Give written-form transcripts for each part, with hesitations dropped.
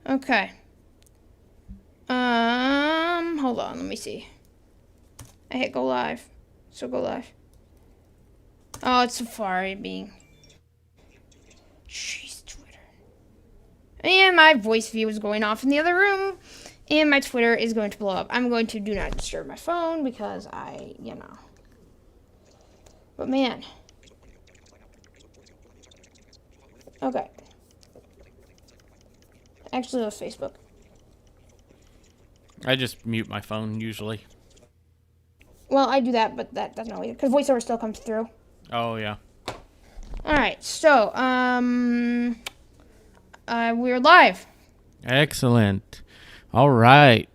Okay. Hold on, let me see. I hit go live. So go live. Oh, it's Safari being... Jeez, Twitter. And my voice view is going off in the other room. And my Twitter is going to blow up. I'm going to do not disturb my phone because But man. Okay. Actually, it was Facebook. I just mute my phone usually. Well, I do that, but that doesn't always... Because voiceover still comes through. Oh, yeah. Alright, so, we're live. Excellent. All right.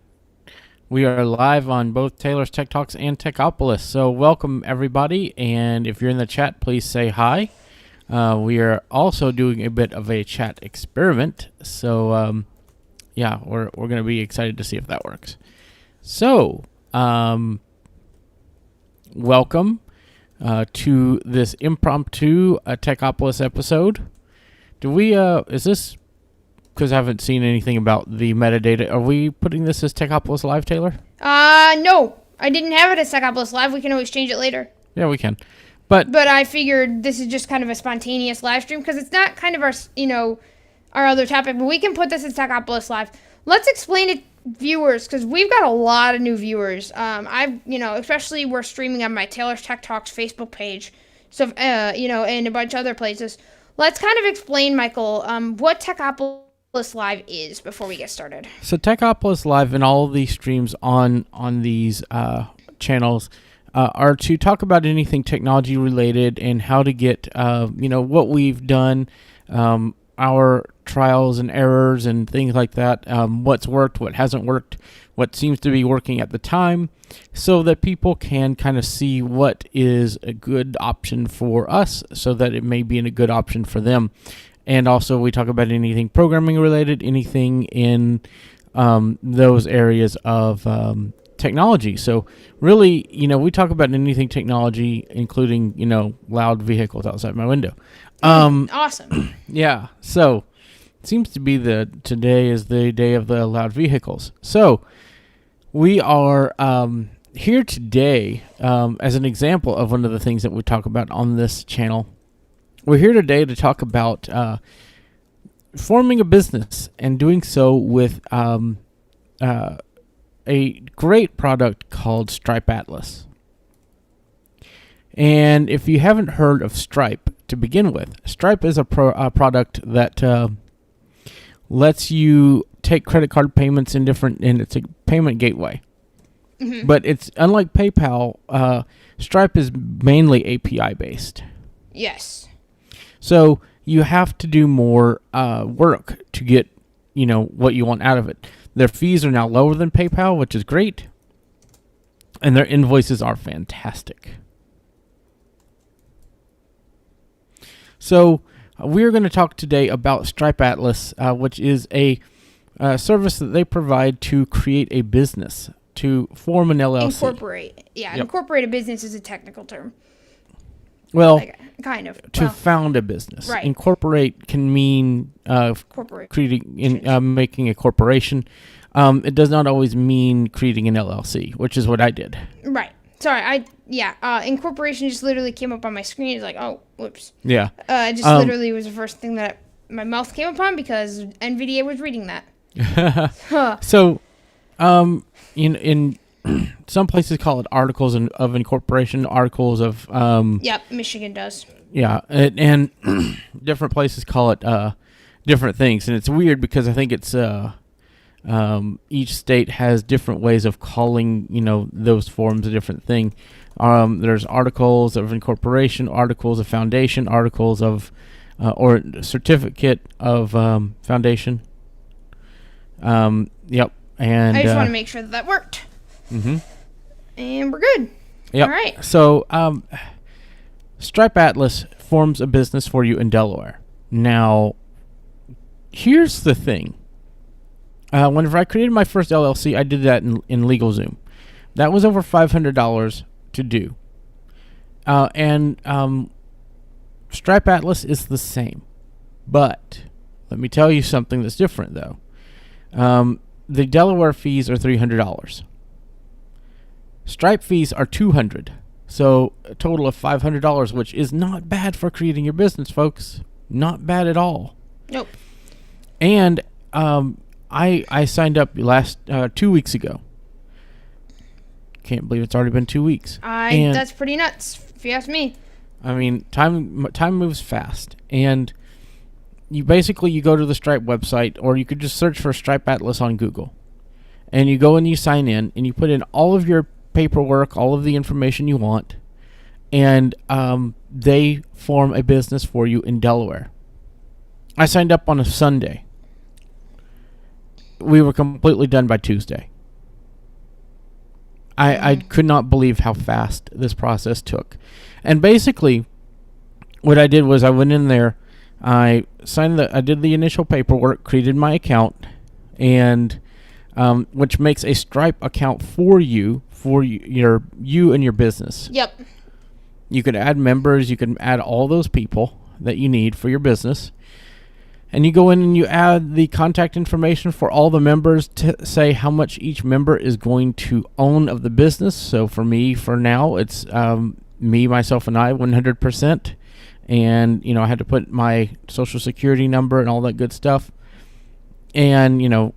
We are live on both Taylor's Tech Talks and Technopolis. So welcome, everybody. And if you're in the chat, please say hi. We are also doing a bit of a chat experiment. So, yeah, we're going to be excited to see if that works. So, welcome to this impromptu Technopolis episode. Is this... Because I haven't seen anything about the metadata. Are we putting this as Technopolis Live, Taylor? No. I didn't have it as Technopolis Live. We can always change it later. Yeah, we can. But I figured this is just kind of a spontaneous live stream because it's not kind of our other topic. But we can put this as Technopolis Live. Let's explain it, viewers, because we've got a lot of new viewers. Especially we're streaming on my Taylor's Tech Talks Facebook page. So, and a bunch of other places. Let's kind of explain, Michael, what Technopolis Live is before we get started. So Technopolis Live and all of these streams on these channels are to talk about anything technology related and how to get what we've done, our trials and errors and things like that, what's worked, what hasn't worked, what seems to be working at the time, so that people can kind of see what is a good option for us so that it may be a good option for them. And also we talk about anything programming related, anything in those areas of technology. So really, we talk about anything technology, including, loud vehicles outside my window. Awesome. Yeah. So it seems to be today is the day of the loud vehicles. So we are here today as an example of one of the things that we talk about on this channel. We're here today to talk about forming a business and doing so with a great product called Stripe Atlas. And if you haven't heard of Stripe to begin with, Stripe is a product that lets you take credit card payments and it's a payment gateway. Mm-hmm. But it's unlike PayPal, Stripe is mainly API based. Yes. So you have to do more work to get, what you want out of it. Their fees are now lower than PayPal, which is great. And their invoices are fantastic. So we're going to talk today about Stripe Atlas, which is a service that they provide to create a business, to form an LLC. Incorporate. Yeah, yep. Incorporate a business is a technical term. Well, kind of. To found a business. Right. Incorporate can mean making a corporation. It does not always mean creating an LLC, which is what I did. Right. Sorry, incorporation just literally came up on my screen. It's like, oh, whoops. Yeah. It just literally was the first thing that my mouth came upon because NVIDIA was reading that. So, in some places call it articles of incorporation, articles of... Yep, Michigan does. Yeah, and different places call it different things. And it's weird because I think it's... each state has different ways of calling, those forms a different thing. There's articles of incorporation, articles of foundation, articles of... or certificate of foundation. Yep. And I just want to make sure that worked. Mm-hmm. And we're good. Yep. All right. So, Stripe Atlas forms a business for you in Delaware. Now, here's the thing. Whenever I created my first LLC, I did that in LegalZoom. That was over $500 to do. And Stripe Atlas is the same. But let me tell you something that's different, though. The Delaware fees are $300. Stripe fees are $200. So a total of $500, which is not bad for creating your business, folks. Not bad at all. Nope. And I signed up 2 weeks ago. Can't believe it's already been 2 weeks. That's pretty nuts, if you ask me. I mean, time moves fast, and you go to the Stripe website, or you could just search for Stripe Atlas on Google, and you go and you sign in, and you put in all of your paperwork, all of the information you want, and they form a business for you in Delaware. I signed up on a Sunday. We were completely done by Tuesday. I could not believe how fast this process took. And basically, what I did was I went in there, I did the initial paperwork, created my account, and which makes a Stripe account for you and your business. Yep. You can add members, you can add all those people that you need for your business. And you go in and you add the contact information for all the members to say how much each member is going to own of the business. So for me, for now, it's me, myself, and I, 100%. And, I had to put my social security number and all that good stuff. And,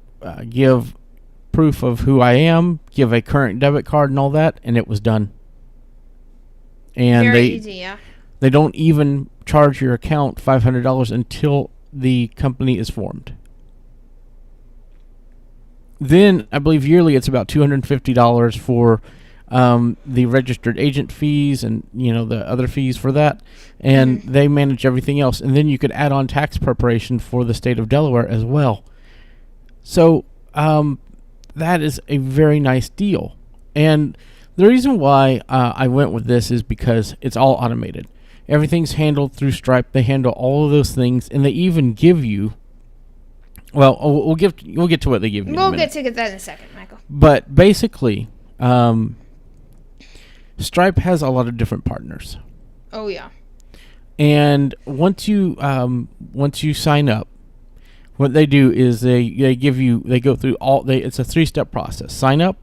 give proof of who I am, give a current debit card and all that, and it was done. And Very easy, yeah. They don't even charge your account $500 until the company is formed. Then I believe yearly it's about $250 for the registered agent fees and the other fees for that, and they manage everything else. And then you could add on tax preparation for the state of Delaware as well. So that is a very nice deal. And the reason why I went with this is because it's all automated. Everything's handled through Stripe. They handle all of those things, and they even give you. Well, we'll get to what they give you. We'll get to that in a second, Michael. But basically, Stripe has a lot of different partners. Oh yeah. And once you sign up, what they do is they go through it's a 3-step process. Sign up,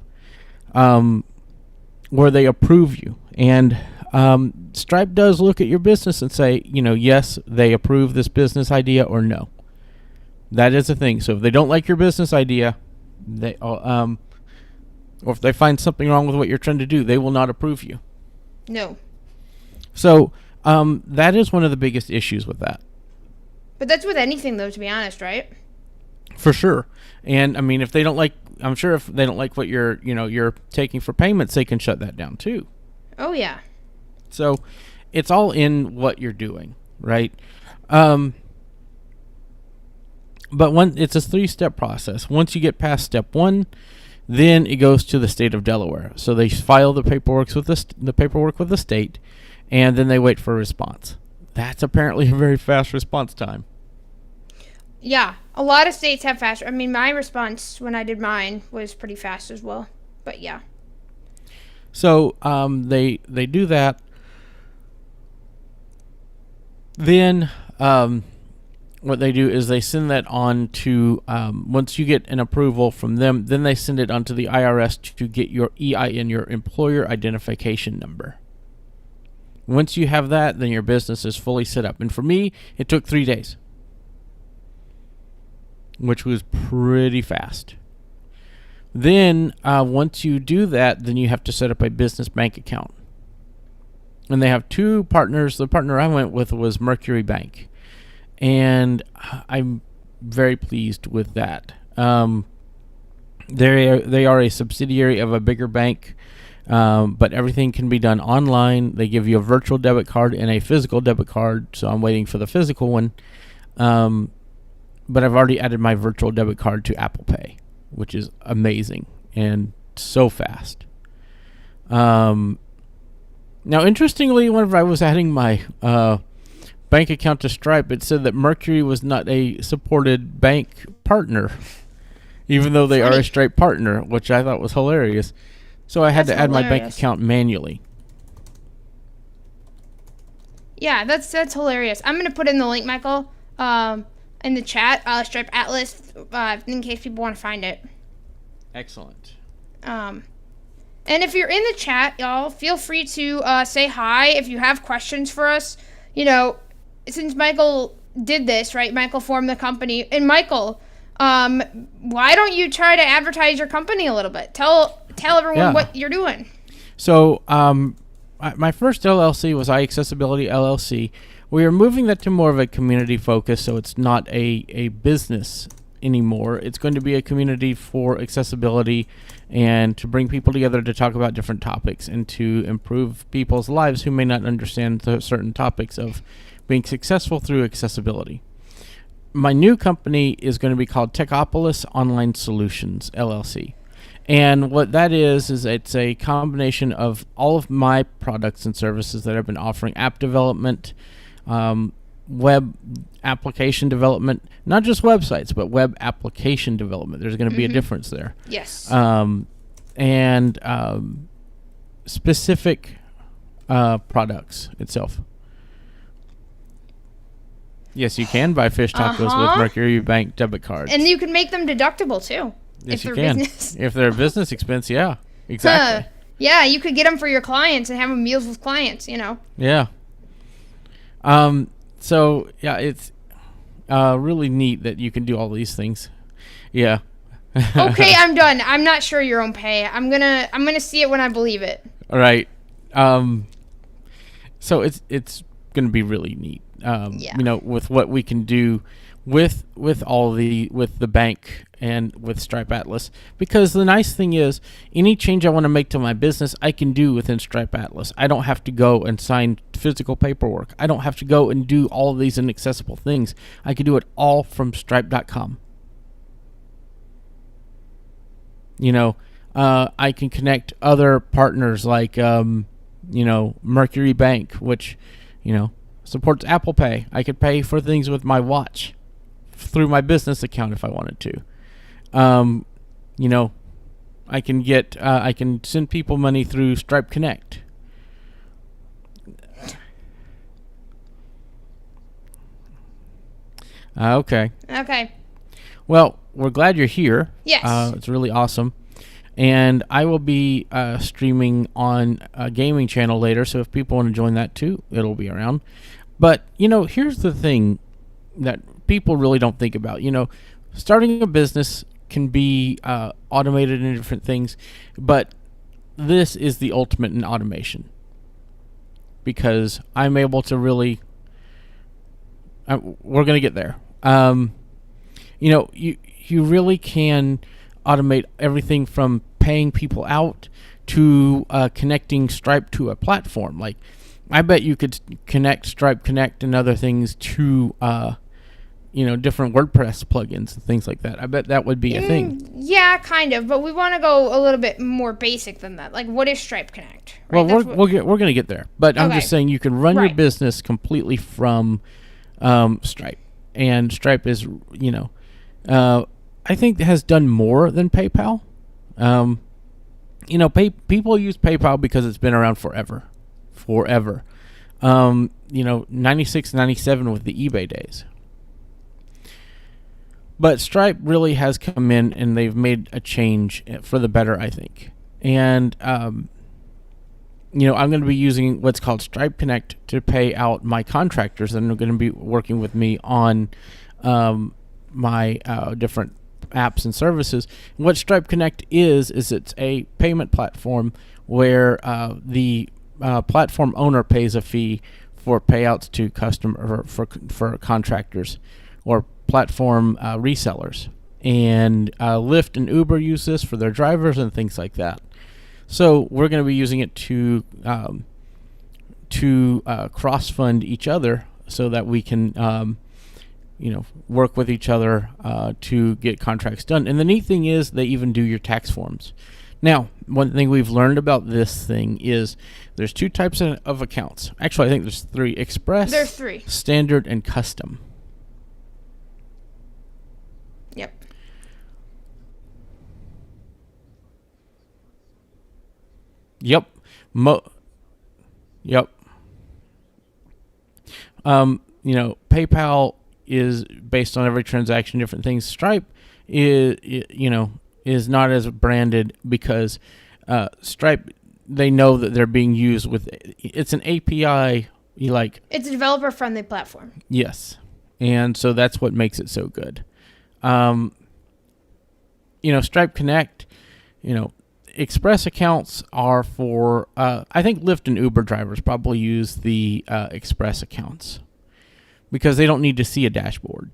where they approve you, and Stripe does look at your business and say, yes, they approve this business idea, or no. That is a thing. So if they don't like your business idea, or if they find something wrong with what you're trying to do, they will not approve you. No. So that is one of the biggest issues with that. But that's with anything, though, to be honest, right? For sure. And I mean, if they don't like what you're taking for payments, they can shut that down too. Oh yeah. So it's all in what you're doing, right? But it's a 3-step process. Once you get past step 1, then it goes to the state of Delaware. So they file the paperwork with the state, and then they wait for a response. That's apparently a very fast response time. Yeah, a lot of states have faster. I mean, my response when I did mine was pretty fast as well. But yeah. So they do that. Then what they do is they send that on to, once you get an approval from them, then they send it on to the IRS to get your EIN, your employer identification number. Once you have that, then your business is fully set up. And for me, it took 3 days, which was pretty fast. Then once you do that, then you have to set up a business bank account. And they have 2 partners. The partner I went with was Mercury Bank. And I'm very pleased with that. They are a subsidiary of a bigger bank, but everything can be done online. They give you a virtual debit card and a physical debit card, so I'm waiting for the physical one. But I've already added my virtual debit card to Apple Pay, which is amazing and so fast. Now, interestingly, whenever I was adding my bank account to Stripe, it said that Mercury was not a supported bank partner, even though they are a Stripe partner, which I thought was hilarious. So I had to add my bank account manually. Yeah, that's hilarious. I'm gonna put in the link, Michael, in the chat. Stripe Atlas in case people want to find it. Excellent. And if you're in the chat, y'all, feel free to say hi if you have questions for us. You know, since Michael did this, right? Michael formed the company. And Michael, why don't you try to advertise your company a little bit? Tell everyone what you're doing. So, my first LLC was iAccessibility LLC. We are moving that to more of a community focus, so it's not a business anymore. It's going to be a community for accessibility and to bring people together to talk about different topics and to improve people's lives who may not understand the certain topics of being successful through accessibility. My new company is going to be called Technopolis Online Solutions LLC. And what that is it's a combination of all of my products and services that I've been offering: app development, web application development, not just websites, but web application development. There's going to be a difference there. Yes. And specific products itself. Yes, you can buy fish tacos with Mercury Bank debit cards. And you can make them deductible, too. Yes, you can. If they're a business expense, yeah. Exactly. Yeah, you could get them for your clients and have them meals with clients, you know. Yeah. So, yeah, it's really neat that you can do all these things. Yeah. Okay, I'm done. I'm not sure your own pay. I'm gonna see it when I believe it. All right. So it's gonna be really neat. You know, with what we can do with the bank and with Stripe Atlas, because the nice thing is any change I want to make to my business I can do within Stripe Atlas. I don't have to go and sign physical paperwork. I don't have to go and do all of these inaccessible things. I can do it all from stripe.com. You know, I can connect other partners like Mercury Bank, which supports Apple Pay. I could pay for things with my watch through my business account if I wanted to. I can send people money through Stripe Connect. Okay. Well, we're glad you're here. Yes. It's really awesome. And I will be streaming on a gaming channel later, so if people want to join that too, it'll be around. But, here's the thing that people really don't think about. Starting a business can be automated in different things, but this is the ultimate in automation, because I'm able to really we're going to get there. You really can automate everything from paying people out to connecting Stripe to a platform. Like, I bet you could connect Stripe Connect and other things to different WordPress plugins and things like that. I bet that would be a thing. Yeah, kind of, but we want to go a little bit more basic than that. Like, what is Stripe Connect? Right? Well, we're going to get there, but I'm just saying you can run your business completely from Stripe, and Stripe is I think has done more than PayPal. People use PayPal because it's been around forever. 96, 97 with the eBay days. But Stripe really has come in and they've made a change for the better, I think. And, I'm going to be using what's called Stripe Connect to pay out my contractors that are going to be working with me on my different apps and services. And what Stripe Connect is it's a payment platform where the platform owner pays a fee for payouts to customer for contractors or platform resellers. And Lyft and Uber use this for their drivers and things like that. So we're going to be using it to cross fund each other so that we can work with each other to get contracts done. And the neat thing is they even do your tax forms. Now, one thing we've learned about this thing is there's two types of accounts. Actually, I think there's three: Express, there's three, Standard, and Custom. Yep. Yep. PayPal is based on every transaction, different things. Stripe is not as branded because Stripe, they know that they're being used with, it's an API, it's a developer friendly platform. Yes. And so that's what makes it so good. Stripe Connect, Express accounts are for, I think Lyft and Uber drivers probably use the Express accounts because they don't need to see a dashboard.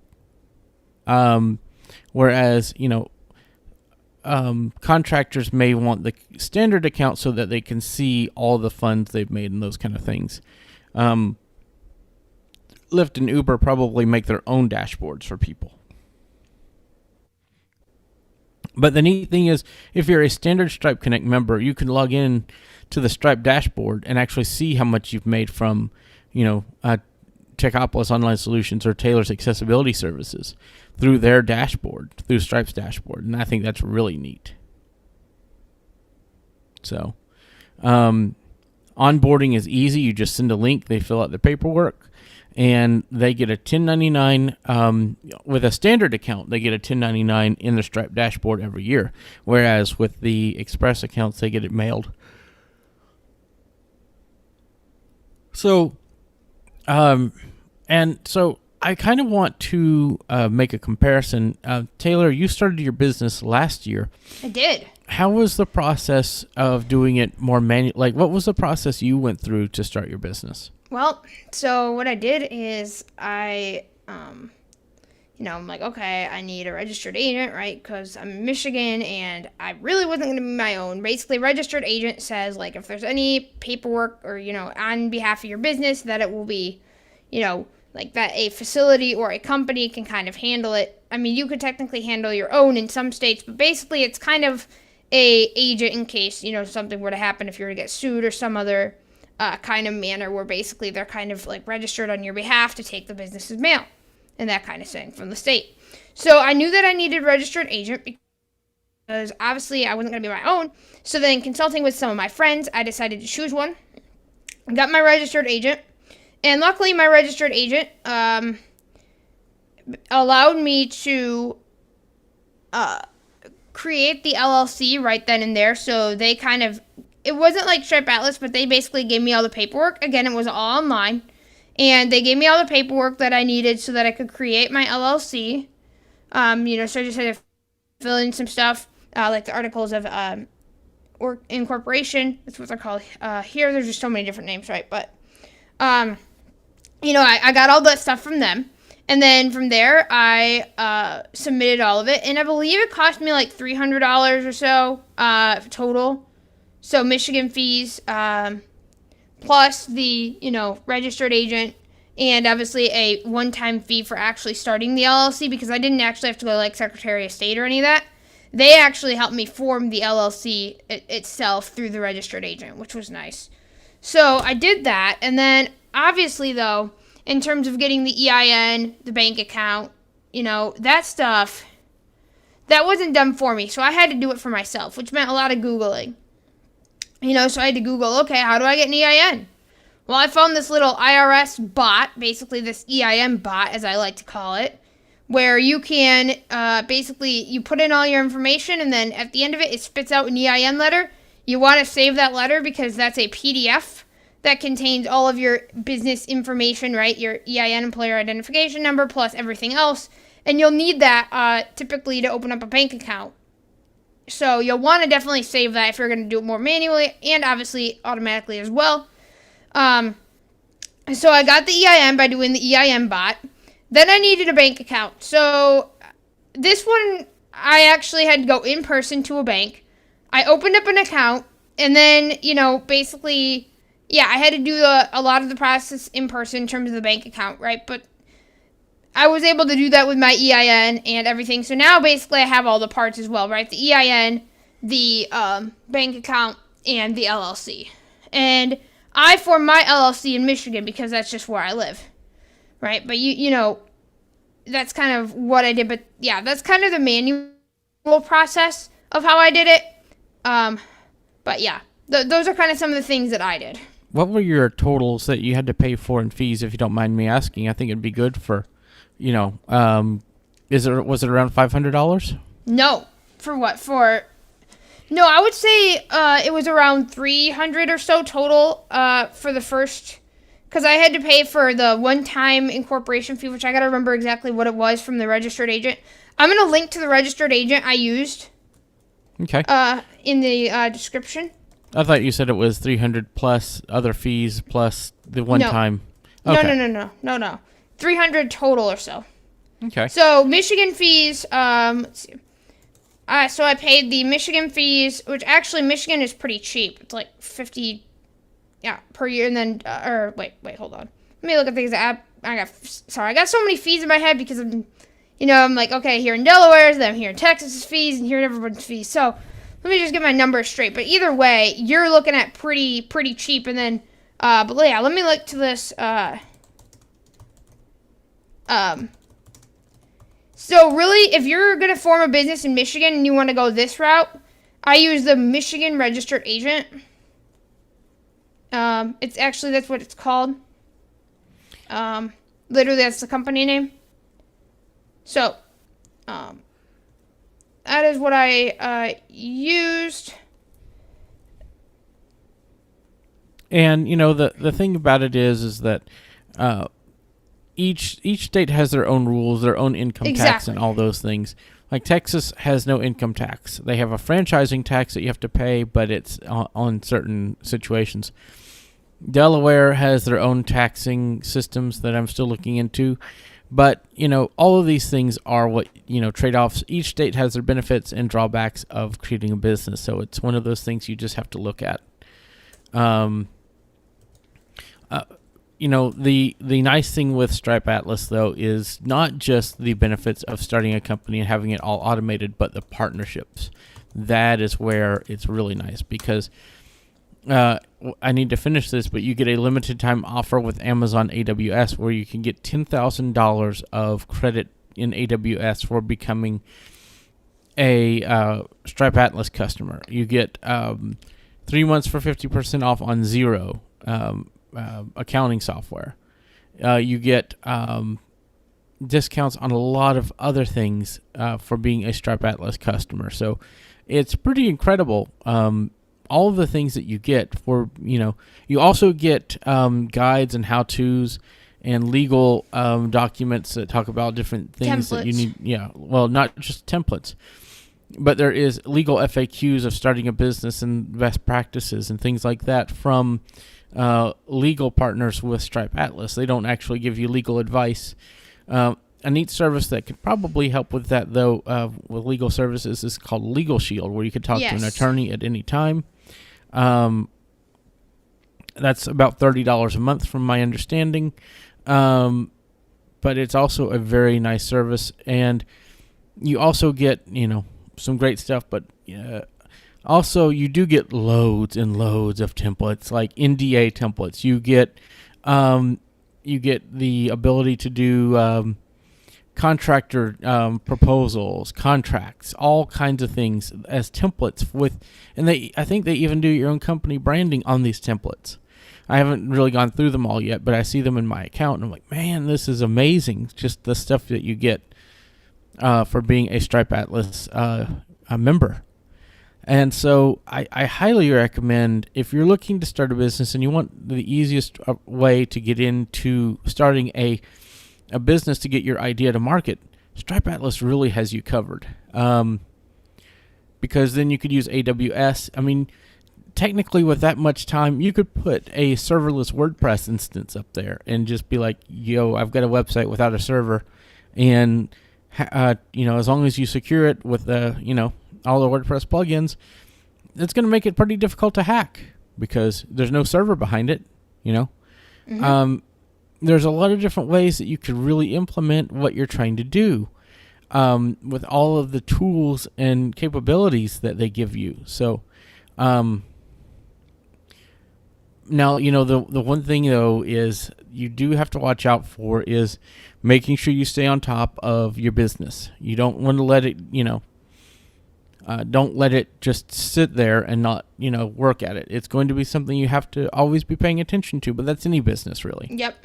Whereas, contractors may want the standard account so that they can see all the funds they've made and those kind of things. Lyft and Uber probably make their own dashboards for people. But the neat thing is, if you're a standard Stripe Connect member, you can log in to the Stripe dashboard and actually see how much you've made from, Technopolis Online Solutions or Taylor's accessibility services through their dashboard, through Stripe's dashboard. And I think that's really neat. So, onboarding is easy. You just send a link, they fill out the paperwork, and they get a 1099, with a standard account, they get a 1099 in the Stripe dashboard every year. Whereas with the Express accounts, they get it mailed. So, and so I kind of want to make a comparison. Taylor, you started your business last year. I did. How was the process of doing it more manual? Like, what was the process you went through to start your business? Well, so what I did is I'm like, okay, I need a registered agent, right? Because I'm in Michigan and I really wasn't going to be my own. Basically, registered agent says, like, if there's any paperwork or, on behalf of your business, that it will be, like that a facility or a company can kind of handle it. I mean, you could technically handle your own in some states, but basically it's kind of a agent in case, something were to happen if you were to get sued or some other kind of manner where basically they're kind of like registered on your behalf to take the business's mail and that kind of thing from the state. So I knew that I needed a registered agent because obviously I wasn't going to be my own. So then consulting with some of my friends, I decided to choose one. I got my registered agent. And luckily my registered agent allowed me to create the LLC right then and there. So they kind of, it wasn't like Stripe Atlas, but they basically gave me all the paperwork. Again, it was all online. And they gave me all the paperwork that I needed so that I could create my LLC. So I just had to fill in some stuff, like the articles of or Incorporation. That's what they're called. Here, there's just so many different names, right? But, I got all that stuff from them. And then from there, I submitted all of it. And I believe it cost me like $300 or so total. So Michigan fees, plus the, registered agent, and obviously a one-time fee for actually starting the LLC, because I didn't actually have to go like Secretary of State or any of that. They actually helped me form the LLC itself through the registered agent, which was nice. So I did that, and then obviously though, in terms of getting the EIN, the bank account, that stuff, that wasn't done for me. So I had to do it for myself, which meant a lot of Googling. So I had to Google, okay, how do I get an EIN? Well, I found this little IRS bot, basically this EIN bot, as I like to call it, where you can, basically, you put in all your information, and then at the end of it, it spits out an EIN letter. You want to save that letter because that's a PDF that contains all of your business information, right? Your EIN, employer identification number, plus everything else. And you'll need that typically to open up a bank account. So you'll want to definitely save that if you're going to do it more manually and obviously automatically as well. So I got the EIN by doing the EIN bot. Then I needed a bank account. So this one, I actually had to go in person to a bank. I opened up an account, and then, basically, I had to do a lot of the process in person in terms of the bank account, right? But I was able to do that with my EIN and everything. So now basically I have all the parts as well, right? The EIN, the bank account, and the LLC. And I formed my LLC in Michigan because that's just where I live, right? But that's kind of what I did. But yeah, that's kind of the manual process of how I did it. But yeah, those are kind of some of the things that I did. What were your totals that you had to pay for in fees, if you don't mind me asking? I think it'd be good for was it around $500? No. For what? No, I would say it was around 300 or so total for the first, because I had to pay for the one-time incorporation fee, which I got to remember exactly what it was from the registered agent. I'm going to link to the registered agent I used Okay. in the description. I thought you said it was 300 plus other fees plus the one time. Okay. No. 300 total or so. Okay. So Michigan fees, let's see. So I paid the Michigan fees, which actually Michigan is pretty cheap. It's like $50, per year. And then, wait, hold on. Let me look at things. I got so many fees in my head because I'm like, okay, here in Delaware, then I'm here in Texas fees, and here in everyone's fees. So let me just get my numbers straight. But either way, you're looking at pretty cheap. And then, but yeah, let me look to this. So really, if you're going to form a business in Michigan and you want to go this route, I use the Michigan Registered Agent. That's what it's called. Literally, that's the company name. So, that is what I used. And the thing about it is that each state has their own rules, their own income tax, and all those things. Like Texas has no income tax. They have a franchising tax that you have to pay, but it's on certain situations. Delaware has their own taxing systems that I'm still looking into. But, all of these things are what, trade-offs. Each state has their benefits and drawbacks of creating a business. So it's one of those things you just have to look at. The nice thing with Stripe Atlas, though, is not just the benefits of starting a company and having it all automated, but the partnerships. That is where it's really nice because I need to finish this, but you get a limited time offer with Amazon AWS where you can get $10,000 of credit in AWS for becoming a Stripe Atlas customer. You get 3 months for 50% off on Xero accounting software. You get discounts on a lot of other things for being a Stripe Atlas customer. So it's pretty incredible. All of the things that you get for, you also get guides and how-tos and legal documents that talk about different things that you need. Yeah, well, not just templates, but there is legal FAQs of starting a business and best practices and things like that from legal partners with Stripe Atlas. They don't actually give you legal advice. A neat service that could probably help with that, though, with legal services is called Legal Shield, where you could talk to an attorney at any time. That's about $30 a month from my understanding. But it's also a very nice service, and you also get, some great stuff, but also you do get loads and loads of templates, like NDA templates. You get the ability to do contractor proposals, contracts, all kinds of things as templates and I think they even do your own company branding on these templates. I haven't really gone through them all yet, but I see them in my account and I'm like, man, this is amazing. Just the stuff that you get for being a Stripe Atlas a member. And so I highly recommend, if you're looking to start a business and you want the easiest way to get into starting a business to get your idea to market, Stripe Atlas really has you covered. Because then you could use AWS. I mean, technically with that much time, you could put a serverless WordPress instance up there and just be like, yo, I've got a website without a server. And, as long as you secure it with, all the WordPress plugins, it's going to make it pretty difficult to hack because there's no server behind it, Mm-hmm. There's a lot of different ways that you could really implement what you're trying to do with all of the tools and capabilities that they give you. So now, the one thing, though, is you do have to watch out for is making sure you stay on top of your business. You don't want to let it, don't let it just sit there and not, work at it. It's going to be something you have to always be paying attention to, but that's any business, really. Yep.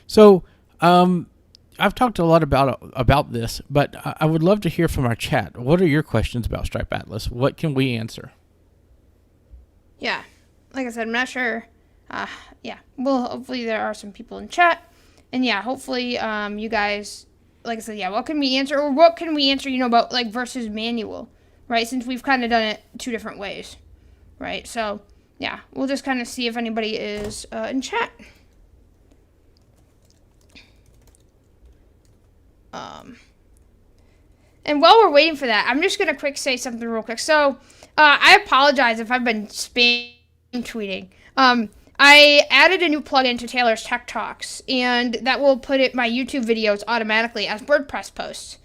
So I've talked a lot about this, but I would love to hear from our chat. What are your questions about Stripe Atlas? What can we answer? Yeah, like I said, I'm not sure. Yeah, well, hopefully there are some people in chat, and yeah, hopefully you guys, like I said, yeah, what can we answer, or what can we answer, about like versus manual, right? Since we've kind of done it two different ways, right? So yeah, we'll just kind of see if anybody is in chat. And while we're waiting for that, I'm just gonna say something real quick. So, I apologize if I've been spam tweeting. I added a new plugin to Taylor's Tech Talks, and that will put my YouTube videos automatically as WordPress posts.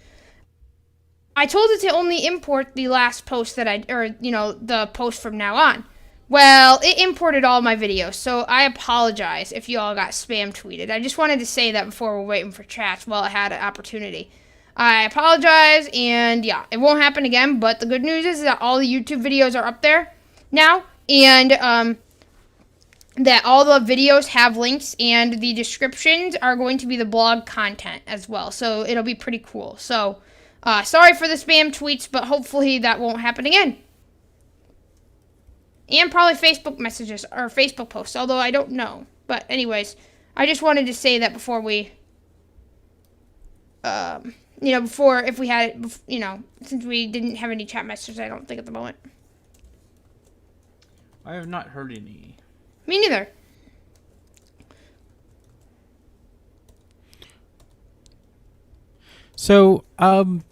I told it to only import the last post the post from now on. Well, it imported all my videos, so I apologize if you all got spam tweeted. I just wanted to say that before we're waiting for chats while I had an opportunity. I apologize, and yeah, it won't happen again, but the good news is that all the YouTube videos are up there now, and that all the videos have links, and the descriptions are going to be the blog content as well, so it'll be pretty cool. So, sorry for the spam tweets, but hopefully that won't happen again. And probably Facebook messages or Facebook posts, although I don't know. But anyways, I just wanted to say that before we, before if we had, since we didn't have any chat messages, I don't think at the moment. I have not heard any. Me neither. So, one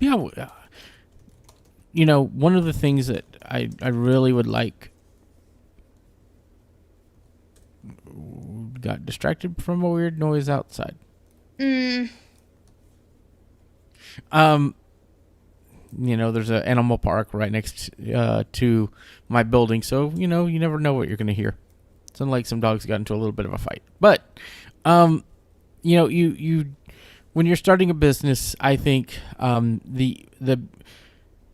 of the things that I really would like. Got distracted from a weird noise outside. There's an animal park right next to my building, so you never know what you're going to hear. It's unlike some dogs got into a little bit of a fight. But you when you're starting a business, I think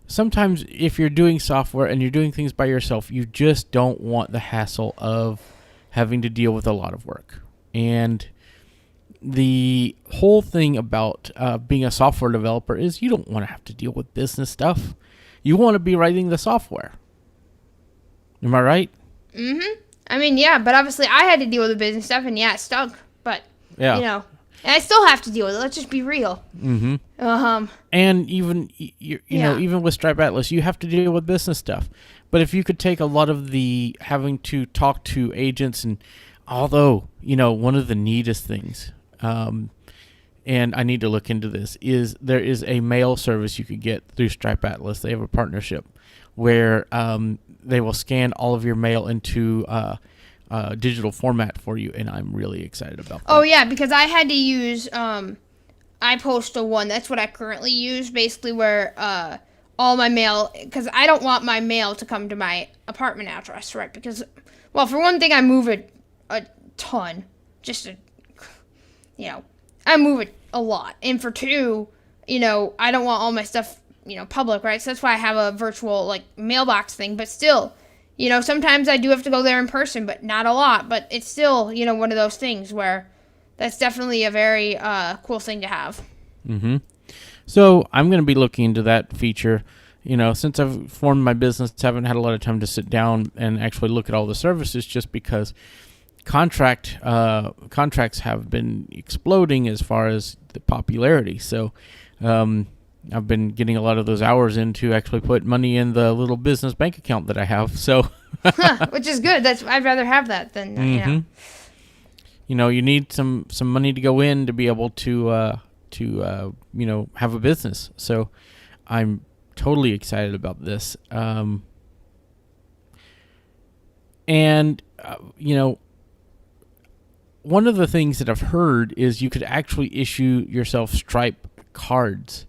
sometimes if you're doing software and you're doing things by yourself, you just don't want the hassle of having to deal with a lot of work. And the whole thing about being a software developer is you don't want to have to deal with business stuff. You want to be writing the software. Am I right? Mm-hmm. I mean, yeah, but obviously I had to deal with the business stuff, and yeah, it stunk. But, and I still have to deal with it. Let's just be real. Mm-hmm. And even, even with Stripe Atlas, you have to deal with business stuff. But if you could take a lot of the having to talk to agents, and although, one of the neatest things, and I need to look into this, is there is a mail service you could get through Stripe Atlas. They have a partnership where they will scan all of your mail into digital format for you, and I'm really excited about that. Oh, yeah, because I had to use iPostal One. That's what I currently use, basically, where all my mail, because I don't want my mail to come to my apartment address, right? Because, well, for one thing, I move a ton. I move it a lot. And for two, I don't want all my stuff, public, right? So that's why I have a virtual, mailbox thing. But still, sometimes I do have to go there in person, but not a lot. But it's still, one of those things where that's definitely a very cool thing to have. Mm-hmm. So I'm going to be looking into that feature. Since I've formed my business, I haven't had a lot of time to sit down and actually look at all the services, just because contracts have been exploding as far as the popularity. So I've been getting a lot of those hours in to actually put money in the little business bank account that I have. So, which is good. I'd rather have that than you need some money to go in to be able to have a business. So I'm totally excited about this. One of the things that I've heard is you could actually issue yourself Stripe cards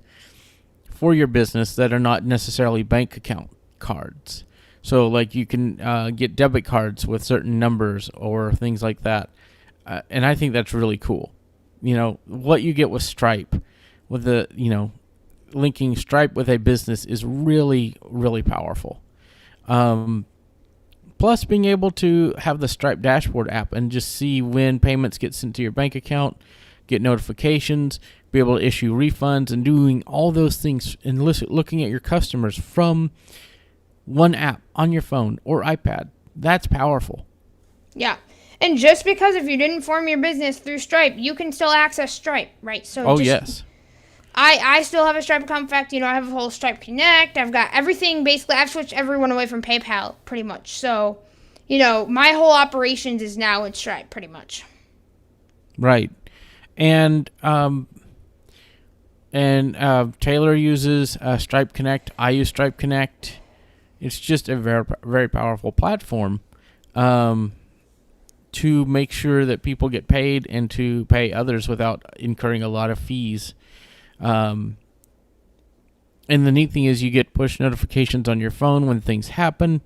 for your business that are not necessarily bank account cards. So like you can get debit cards with certain numbers or things like that. And I think that's really cool. What you get with Stripe, with the, linking Stripe with a business is really, really powerful. Plus, being able to have the Stripe dashboard app and just see when payments get sent to your bank account, get notifications, be able to issue refunds, and doing all those things and looking at your customers from one app on your phone or iPad. That's powerful. Yeah. And just because if you didn't form your business through Stripe, you can still access Stripe, right? So yes. I still have a Stripe account. In fact, I have a whole Stripe Connect. I've got everything. Basically, I've switched everyone away from PayPal pretty much. So, my whole operations is now in Stripe pretty much. Right. And Taylor uses Stripe Connect. I use Stripe Connect. It's just a very, very powerful platform to make sure that people get paid and to pay others without incurring a lot of fees. And the neat thing is you get push notifications on your phone when things happen.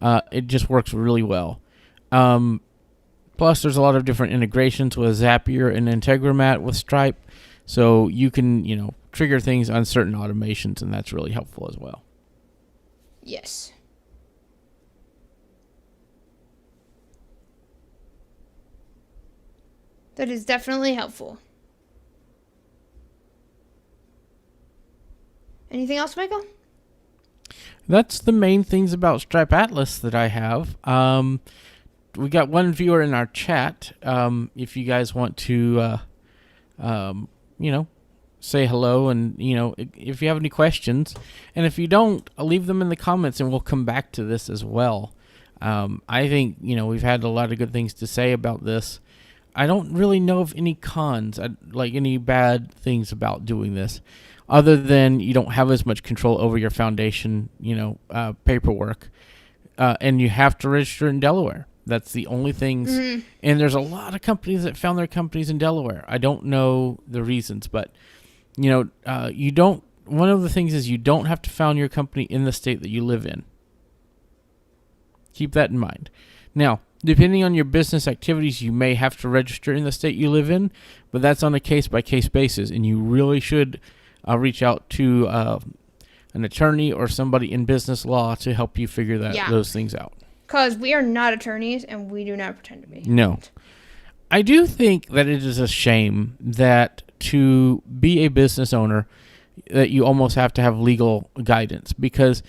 It just works really well. Plus, there's a lot of different integrations with Zapier and Integromat with Stripe. So you can, trigger things on certain automations, and that's really helpful as well. Yes. That is definitely helpful. Anything else, Michael? That's the main things about Stripe Atlas that I have. We got one viewer in our chat. If you guys want to, say hello and, if you have any questions. And if you don't, leave them in the comments and we'll come back to this as well. I think, we've had a lot of good things to say about this. I don't really know of any cons, like any bad things about doing this, other than you don't have as much control over your foundation, paperwork, and you have to register in Delaware. That's the only things. Mm-hmm. And there's a lot of companies that found their companies in Delaware. I don't know the reasons, but you don't. One of the things is you don't have to found your company in the state that you live in. Keep that in mind. Now, depending on your business activities, you may have to register in the state you live in, but that's on a case-by-case basis, and you really should reach out to an attorney or somebody in business law to help you figure those things out. Because we are not attorneys, and we do not pretend to be. No. I do think that it is a shame that to be a business owner, that you almost have to have legal guidance, because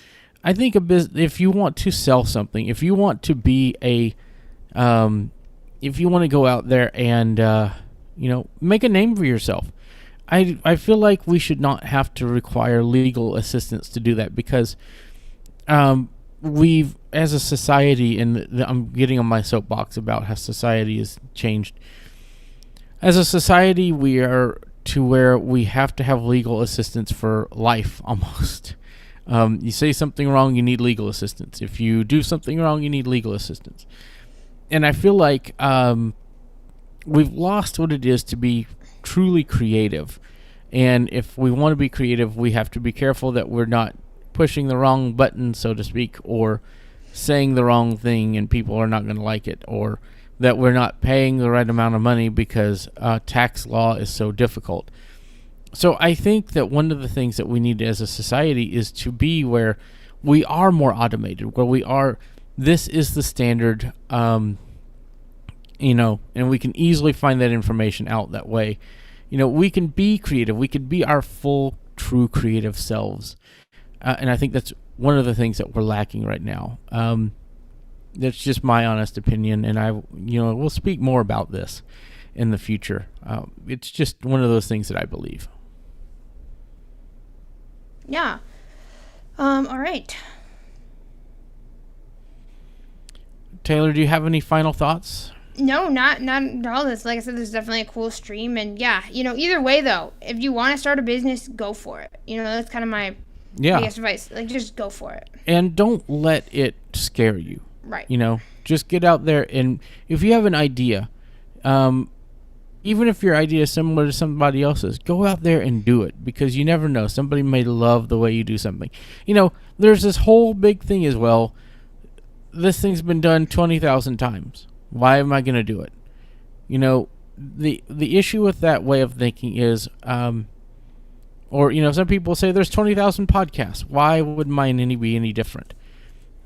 I think if you want to sell something, if you want to be if you want to go out there and, make a name for yourself, I feel like we should not have to require legal assistance to do that, because we've, as a society, and I'm getting on my soapbox about how society has changed. As a society, we are to where we have to have legal assistance for life, almost. You say something wrong, you need legal assistance. If you do something wrong, you need legal assistance. And I feel like we've lost what it is to be truly creative. And if we want to be creative, we have to be careful that we're not pushing the wrong button, so to speak, or saying the wrong thing and people are not going to like it, or that we're not paying the right amount of money because tax law is so difficult. So I think that one of the things that we need as a society is to be where we are more automated, where we are, this is the standard, and we can easily find that information out that way. We can be creative. We can be our full, true creative selves. And I think that's one of the things that we're lacking right now. That's just my honest opinion. And we'll speak more about this in the future. It's just one of those things that I believe. Yeah. All right. Taylor, do you have any final thoughts? No, not at all. This, like I said, this is definitely a cool stream, and yeah, either way though, if you want to start a business, go for it. That's kind of my biggest advice. Like, just go for it. And don't let it scare you. Right. Just get out there, and if you have an idea, even if your idea is similar to somebody else's, go out there and do it, because you never know. Somebody may love the way you do something. There's this whole big thing as well. This thing's been done 20,000 times. Why am I going to do it? The issue with that way of thinking is, some people say there's 20,000 podcasts. Why would mine be any different?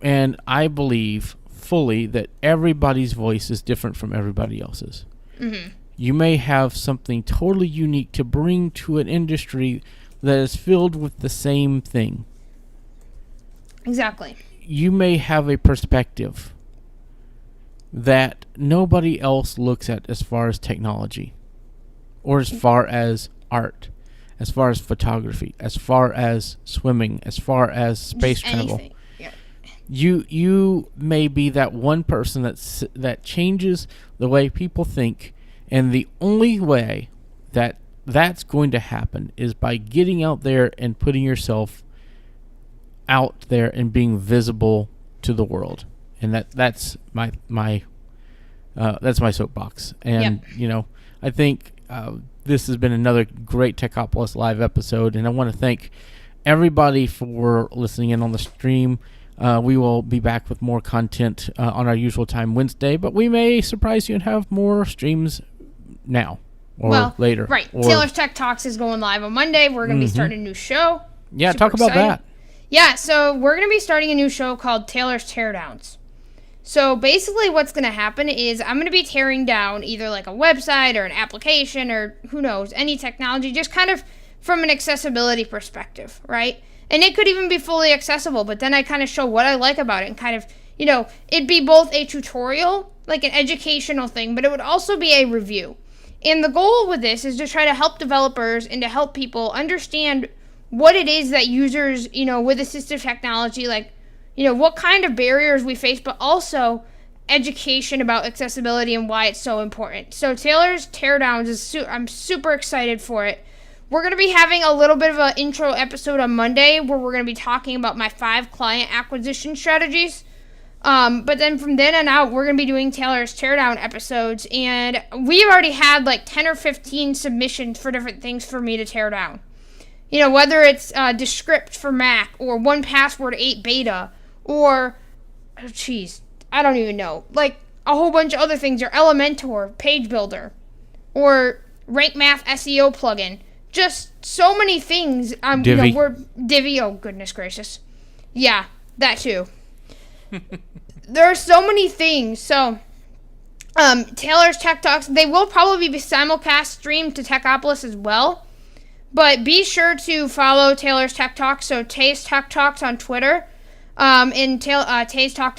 And I believe fully that everybody's voice is different from everybody else's. Mm-hmm. You may have something totally unique to bring to an industry that is filled with the same thing. Exactly. You may have a perspective that nobody else looks at as far as technology, or as far as art, as far as photography, as far as swimming, as far as space travel. Yeah. You may be that one person that changes the way people think, and the only way that that's going to happen is by getting out there and putting yourself out there and being visible to the world. And that's my soapbox. And I think this has been another great Technopolis Live episode, and I want to thank everybody for listening in on the stream. We will be back with more content on our usual time Wednesday, but we may surprise you and have more streams now or later. Right. Taylor's Tech Talks is going live on Monday. We're going to be starting a new show. Yeah, Super talk about excited. that. Yeah, so we're going to be starting a new show called Taylor's Teardowns. So basically what's going to happen is I'm going to be tearing down either like a website or an application or who knows, any technology, just kind of from an accessibility perspective, right? And it could even be fully accessible, but then I kind of show what I like about it and kind of, it'd be both a tutorial, like an educational thing, but it would also be a review. And the goal with this is to try to help developers and to help people understand what it is that users, with assistive technology, like, what kind of barriers we face, but also education about accessibility and why it's so important. So Taylor's Teardowns is I'm super excited for it. We're going to be having a little bit of an intro episode on Monday where we're going to be talking about my 5 client acquisition strategies. But then from then on out, we're going to be doing Taylor's Teardown episodes, and we've already had like 10 or 15 submissions for different things for me to tear down. Whether it's Descript for Mac or 1Password 8 Beta or, I don't even know, like a whole bunch of other things, or Elementor, Page Builder, or Rank Math SEO plugin. Just so many things. Divi. Divi, oh goodness gracious. Yeah, that too. There are so many things. So, Taylor's Tech Talks, they will probably be simulcast streamed to Technopolis as well. But be sure to follow Taylor's Tech Talks. So Taylor's Tech Talks on Twitter, and Taylor's Tech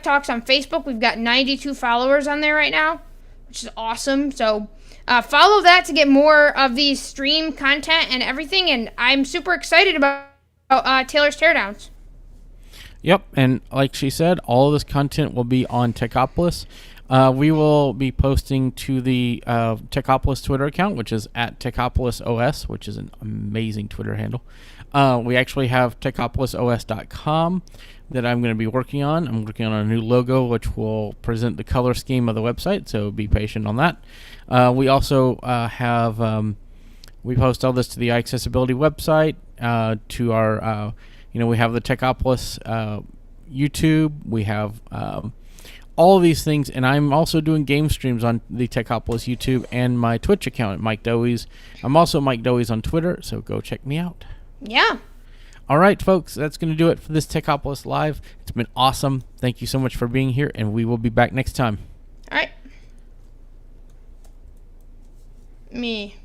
Talks on Facebook. We've got 92 followers on there right now, which is awesome. So follow that to get more of these stream content and everything. And I'm super excited about Taylor's Teardowns. Yep, and like she said, all of this content will be on Technopolis. We will be posting to the Technopolis Twitter account, which is at TechnopolisOS, which is an amazing Twitter handle. We actually have TechnopolisOS.com that I'm going to be working on. I'm working on a new logo, which will present the color scheme of the website, so be patient on that. We also have, we post all this to the iAccessibility website, to our, we have the Technopolis YouTube. We have all of these things, and I'm also doing game streams on the Technopolis YouTube and my Twitch account, Mike Dowies. I'm also Mike Dowies on Twitter, so go check me out. Yeah. All right, folks, that's going to do it for this Technopolis Live. It's been awesome. Thank you so much for being here, and we will be back next time. All right. Me.